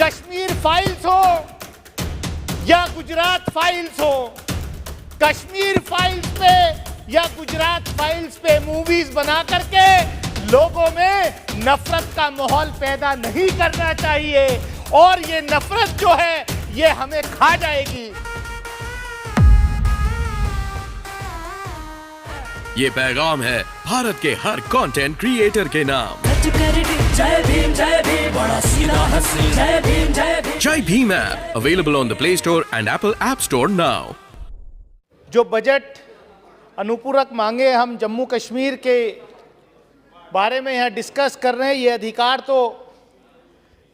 Kashmir files हो या Gujarat files हो, कश्मीर फाइल्स पे या गुजरात फाइल्स पे मूवीज बना करके लोगों में नफरत का माहौल पैदा नहीं करना चाहिए, और ये नफरत जो है ये हमें खा जाएगी। ये पैगाम है भारत के हर कंटेंट क्रिएटर के नाम। जय भीम बड़ा सीधा हंसी, जय भीम जय Bhim app available on the play store and Apple app store now. जो बजट अनुपूरक मांगे हम जम्मू कश्मीर के बारे में यहाँ डिस्कस कर रहे हैं, ये अधिकार तो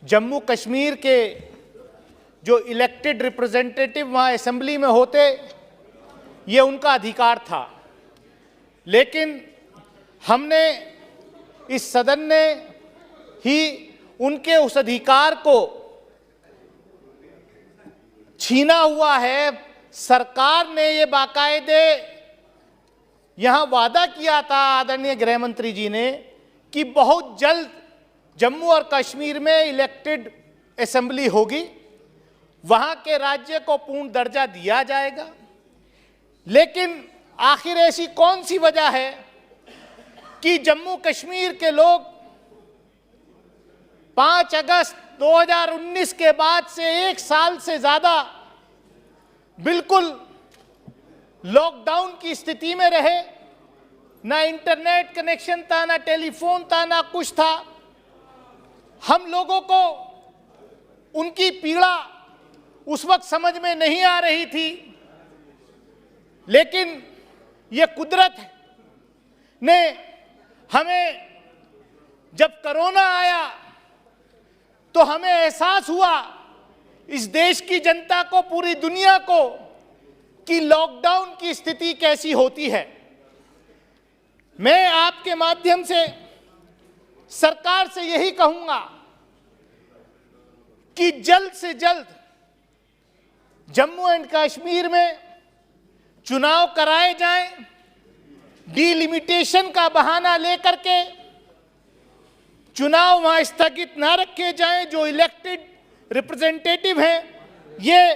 जम्मू कश्मीर के जो इलेक्टेड रिप्रेजेंटेटिव वहाँ असेंबली में होते, ये उनका अधिकार था। लेकिन हमने, इस सदन ने ही उनके उस अधिकार को छीना हुआ है। सरकार ने ये बाकायदे यहाँ वादा किया था आदरणीय गृह मंत्री जी ने कि बहुत जल्द जम्मू और कश्मीर में इलेक्टेड असेंबली होगी, वहाँ के राज्य को पूर्ण दर्जा दिया जाएगा। लेकिन आखिर ऐसी कौन सी वजह है कि जम्मू कश्मीर के लोग 5 अगस्त 2019 के बाद से 1 साल से ज़्यादा बिल्कुल लॉकडाउन की स्थिति में रहे? ना इंटरनेट कनेक्शन था, ना टेलीफोन था, ना कुछ था। हम लोगों को उनकी पीड़ा उस वक्त समझ में नहीं आ रही थी, लेकिन ये कुदरत ने हमें, जब कोरोना आया तो हमें एहसास हुआ, इस देश की जनता को, पूरी दुनिया को, कि लॉकडाउन की स्थिति कैसी होती है। मैं आपके माध्यम से सरकार से यही कहूंगा कि जल्द से जल्द जम्मू एंड कश्मीर में चुनाव कराए जाएं, डिलिमिटेशन का बहाना लेकर के चुनाव वहां स्थगित ना रखे जाएं। जो इलेक्टेड रिप्रेजेंटेटिव हैं, ये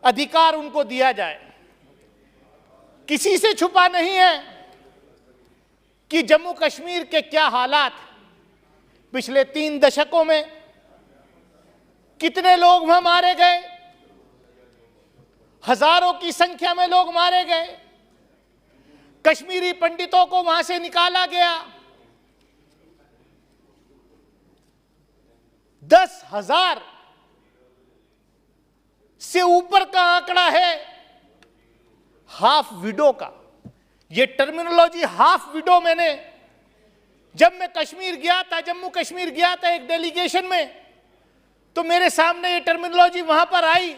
अधिकार उनको दिया जाए। किसी से छुपा नहीं है कि जम्मू कश्मीर के क्या हालात, पिछले 3 दशकों में कितने लोग वहां मारे गए, हजारों की संख्या में लोग मारे गए, कश्मीरी पंडितों को वहां से निकाला गया, 10,000 से ऊपर का आंकड़ा है हाफ विडो का। ये टर्मिनोलॉजी हाफ विडो, मैंने जब मैं कश्मीर गया था, जम्मू कश्मीर गया था एक डेलीगेशन में, तो मेरे सामने ये टर्मिनोलॉजी वहां पर आई।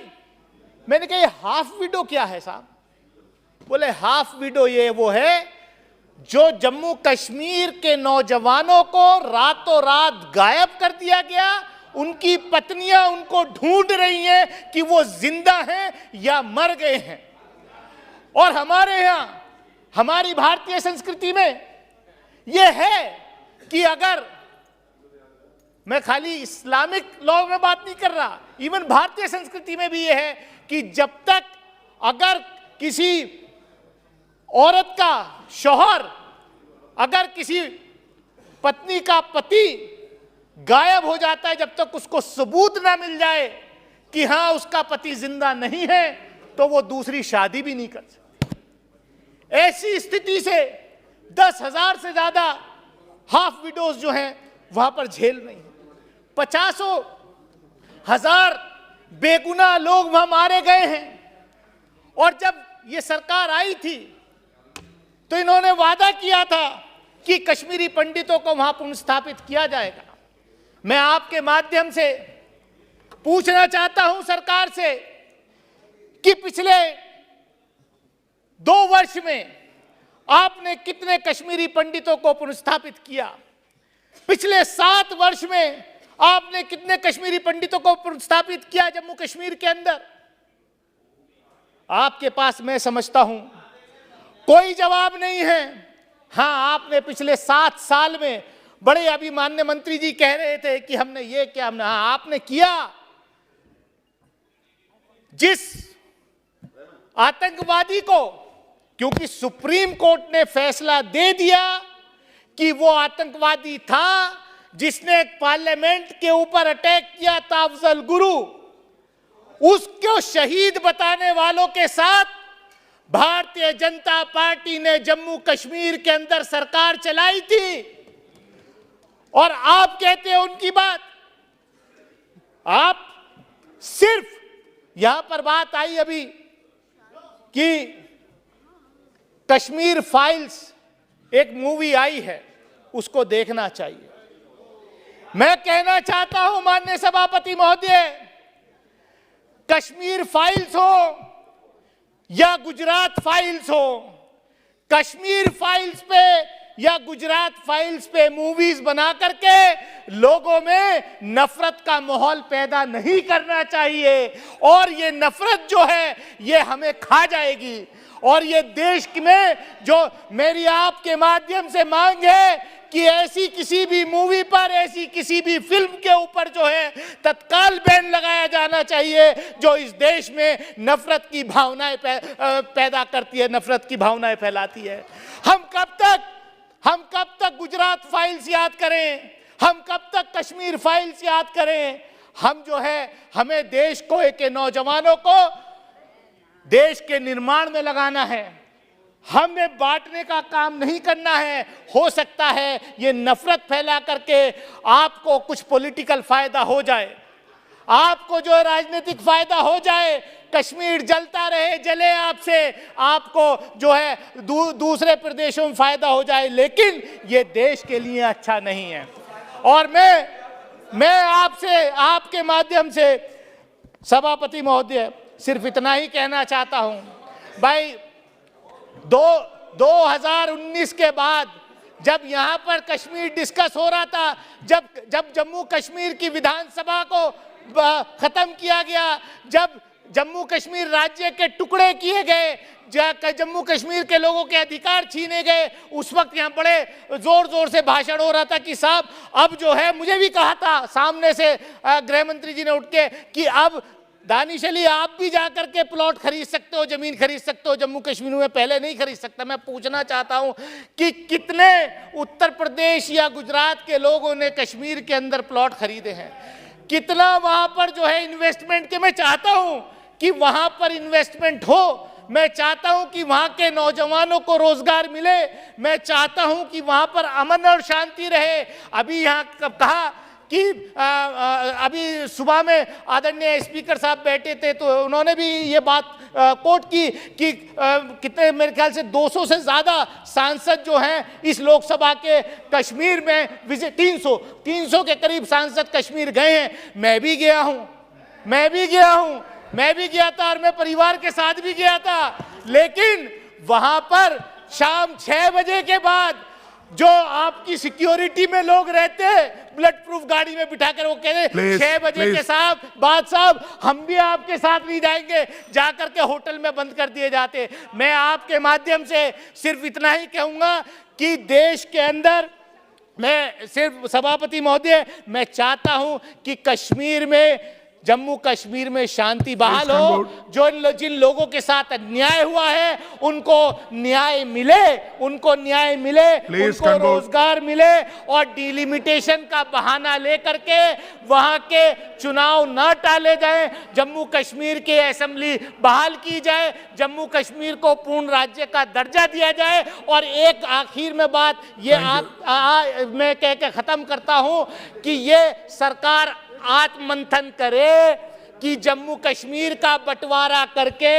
मैंने कहा ये हाफ विडो क्या है साहब? बोले हाफ विडो ये वो है जो जम्मू कश्मीर के नौजवानों को रातों रात गायब कर दिया गया। उनकी पत्नियां उनको ढूंढ रही हैं कि वो जिंदा हैं या मर गए हैं। और हमारे यहां, हमारी भारतीय संस्कृति में यह है कि अगर, मैं खाली इस्लामिक लॉ में बात नहीं कर रहा, इवन भारतीय संस्कृति में भी यह है कि जब तक अगर किसी औरत का शौहर, अगर किसी पत्नी का पति गायब हो जाता है, जब तक उसको सबूत ना मिल जाए कि हां उसका पति जिंदा नहीं है, तो वो दूसरी शादी भी नहीं कर सकती। ऐसी स्थिति से 10,000 से ज्यादा हाफ विडोज जो हैं वहां पर झेल रही हैं। 50,000 बेगुनाह लोग वहां मारे गए हैं। और जब ये सरकार आई थी तो इन्होंने वादा किया था कि कश्मीरी पंडितों को वहां पुनर्स्थापित किया जाएगा। मैं आपके माध्यम से पूछना चाहता हूं सरकार से कि पिछले 2 वर्ष में आपने कितने कश्मीरी पंडितों को पुनर्स्थापित किया? पिछले 7 वर्ष में आपने कितने कश्मीरी पंडितों को पुनर्स्थापित किया जम्मू कश्मीर के अंदर? आपके पास, मैं समझता हूं, कोई जवाब नहीं है। हां, आपने पिछले 7 साल में बड़े अभी माननीय मंत्री जी कह रहे थे कि हमने ये किया, हमने, हाँ आपने किया। जिस आतंकवादी को, क्योंकि सुप्रीम कोर्ट ने फैसला दे दिया कि वो आतंकवादी था जिसने पार्लियामेंट के ऊपर अटैक किया था, अफजल गुरु, उसको शहीद बताने वालों के साथ भारतीय जनता पार्टी ने जम्मू कश्मीर के अंदर सरकार चलाई थी। और आप कहते हैं उनकी बात, आप सिर्फ यहां पर बात आई अभी कि कश्मीर फाइल्स एक मूवी आई है, उसको देखना चाहिए। मैं कहना चाहता हूं माननीय सभापति महोदय, कश्मीर फाइल्स हो या गुजरात फाइल्स हो, कश्मीर फाइल्स पे या गुजरात फाइल्स पे मूवीज बना करके लोगों में नफरत का माहौल पैदा नहीं करना चाहिए। और ये नफरत जो है ये हमें खा जाएगी। और ये देश में जो मेरी आपके माध्यम से मांग है कि ऐसी किसी भी मूवी पर, ऐसी किसी भी फिल्म के ऊपर जो है तत्काल बैन लगाया जाना चाहिए जो इस देश में नफरत की भावनाएं पैदा करती है, नफरत की भावनाएं फैलाती है। हम कब तक गुजरात फाइल्स याद करें, हम कब तक कश्मीर फाइल्स याद करें? हम जो है, हमें देश को, एक नौजवानों को देश के निर्माण में लगाना है, हमें बांटने का काम नहीं करना है। हो सकता है ये नफरत फैला करके आपको कुछ पॉलिटिकल फायदा हो जाए, आपको जो राजनीतिक फायदा हो जाए, कश्मीर जलता रहे, जले आपसे, आपको जो है दूसरे प्रदेशों में फायदा हो जाए, लेकिन ये देश के लिए अच्छा नहीं है। और मैं आपसे, आपके माध्यम से सभापति महोदय सिर्फ इतना ही कहना चाहता हूं, भाई 2019 के बाद जब यहां पर कश्मीर डिस्कस हो रहा था, जब जम्मू कश्मीर की विधानसभा को खत्म किया गया, जब जम्मू कश्मीर राज्य के टुकड़े किए गए, जम्मू कश्मीर के लोगों के अधिकार छीने गए, उस वक्त यहाँ बड़े जोर जोर से भाषण हो रहा था कि साहब अब जो है, मुझे भी कहा था सामने से गृह मंत्री जी ने उठ के कि अब दानिश अली आप भी जाकर के प्लॉट खरीद सकते हो, जमीन खरीद सकते हो जम्मू कश्मीर में, पहले नहीं खरीद सकता। मैं पूछना चाहता हूं कि कितने उत्तर प्रदेश या गुजरात के लोगों ने कश्मीर के अंदर प्लॉट खरीदे हैं, कितना वहां पर जो है इन्वेस्टमेंट के, मैं चाहता हूं कि वहां पर इन्वेस्टमेंट हो, मैं चाहता हूं कि वहां के नौजवानों को रोजगार मिले, मैं चाहता हूं कि वहां पर अमन और शांति रहे। अभी यहाँ कहा कि अभी सुबह में आदरणीय स्पीकर साहब बैठे थे तो उन्होंने भी ये बात कोट की कि कितने, मेरे ख्याल से 200 से ज़्यादा सांसद जो हैं इस लोकसभा के कश्मीर में विजिट, 300 के करीब सांसद कश्मीर गए हैं। मैं भी गया था और मैं परिवार के साथ भी गया था, लेकिन वहां पर शाम 6 बजे के बाद जो आपकी सिक्योरिटी में लोग रहते हैं, बुलेट प्रूफ गाड़ी में बिठाकर वो कहते 6 बजे के साहब हम भी आपके साथ नहीं जाएंगे, जाकर के होटल में बंद कर दिए जाते। मैं आपके माध्यम से सिर्फ इतना ही कहूंगा कि देश के अंदर, मैं सिर्फ सभापति महोदय, मैं चाहता हूं कि कश्मीर में, जम्मू कश्मीर में शांति बहाल हो, जिन लोगों के साथ अन्याय हुआ है उनको न्याय मिले, उनको रोजगार मिले, और डिलिमिटेशन का बहाना लेकर के वहां के चुनाव न टाले जाएं, जम्मू कश्मीर के असेंबली बहाल की जाए, जम्मू कश्मीर को पूर्ण राज्य का दर्जा दिया जाए। और एक आखिर में बात ये मैं कह के खत्म करता हूं कि ये सरकार आत्ममंथन करे कि जम्मू कश्मीर का बंटवारा करके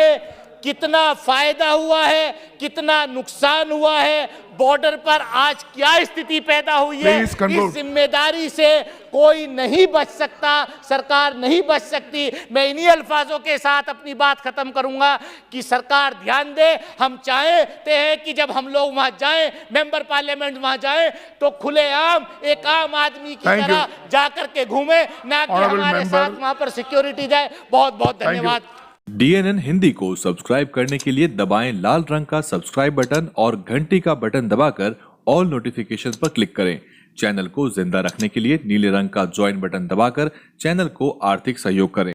कितना फायदा हुआ है, कितना नुकसान हुआ है, बॉर्डर पर आज क्या स्थिति पैदा हुई है, इस जिम्मेदारी से कोई नहीं बच सकता, सरकार नहीं बच सकती। मैं इन्हीं अल्फाजों के साथ अपनी बात खत्म करूंगा कि सरकार ध्यान दे। हम चाहते हैं कि जब हम लोग वहां जाएं, मेंबर पार्लियामेंट वहां जाएं, तो खुलेआम एक आम आदमी की तरह जाकर के घूमे, ना कि हमारे साथ वहां पर सिक्योरिटी जाए। बहुत बहुत धन्यवाद। DNN हिंदी को सब्सक्राइब करने के लिए दबाएं लाल रंग का सब्सक्राइब बटन और घंटी का बटन दबाकर ऑल नोटिफिकेशन पर क्लिक करें। चैनल को जिंदा रखने के लिए नीले रंग का ज्वाइन बटन दबाकर चैनल को आर्थिक सहयोग करें।